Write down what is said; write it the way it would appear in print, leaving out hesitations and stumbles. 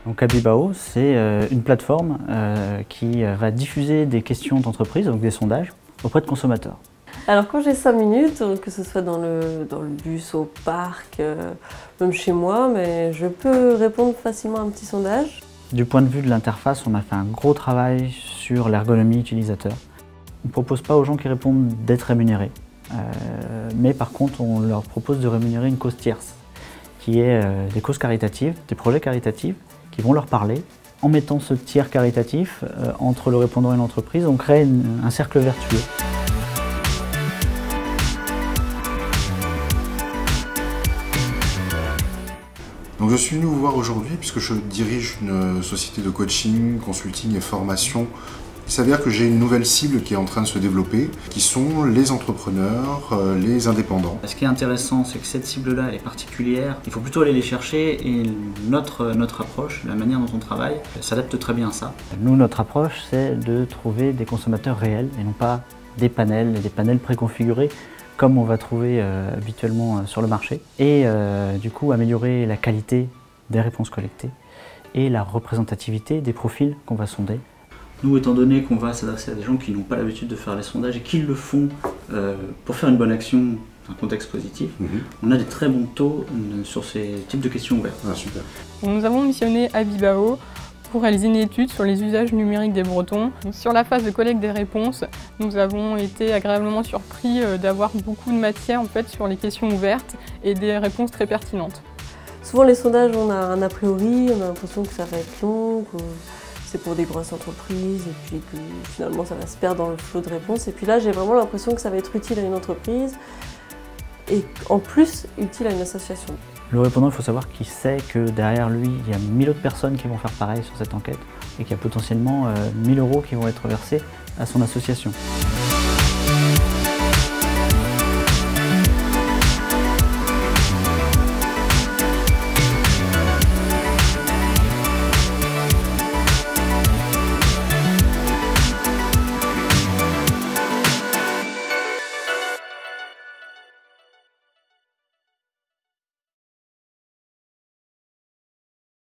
Donc Abibao, c'est une plateforme qui va diffuser des questions d'entreprise, donc des sondages, auprès de consommateurs. Alors quand j'ai 5 minutes, que ce soit dans le bus, au parc, même chez moi, mais je peux répondre facilement à un petit sondage. Du point de vue de l'interface, on a fait un gros travail sur l'ergonomie utilisateur. On ne propose pas aux gens qui répondent d'être rémunérés, mais par contre on leur propose de rémunérer une cause tierce, qui est des causes caritatives, des projets caritatifs qui vont leur parler. En mettant ce tiers caritatif entre le répondant et l'entreprise, on crée un cercle vertueux. Donc je suis venu vous voir aujourd'hui puisque je dirige une société de coaching, consulting et formation. Il s'avère que j'ai une nouvelle cible qui est en train de se développer, qui sont les entrepreneurs, les indépendants. Ce qui est intéressant, c'est que cette cible-là, elle est particulière. Il faut plutôt aller les chercher et notre approche, la manière dont on travaille, s'adapte très bien à ça. Nous, notre approche, c'est de trouver des consommateurs réels et non pas des panels préconfigurés comme on va trouver habituellement sur le marché. Et du coup, améliorer la qualité des réponses collectées et la représentativité des profils qu'on va sonder. Nous, étant donné qu'on va s'adresser à des gens qui n'ont pas l'habitude de faire les sondages et qui le font pour faire une bonne action dans un contexte positif, on a des très bons taux sur ces types de questions ouvertes. Ah, super. Nous avons missionné Abibao pour réaliser une étude sur les usages numériques des Bretons. Sur la phase de collecte des réponses, nous avons été agréablement surpris d'avoir beaucoup de matière en fait, sur les questions ouvertes et des réponses très pertinentes. Souvent les sondages, on a un a priori, on a l'impression que ça va être long, que c'est pour des grosses entreprises et puis que finalement ça va se perdre dans le flot de réponses. Et puis là, j'ai vraiment l'impression que ça va être utile à une entreprise et en plus utile à une association. Le répondant, il faut savoir qu'il sait que derrière lui, il y a 1000 autres personnes qui vont faire pareil sur cette enquête et qu'il y a potentiellement 1000 € qui vont être versés à son association.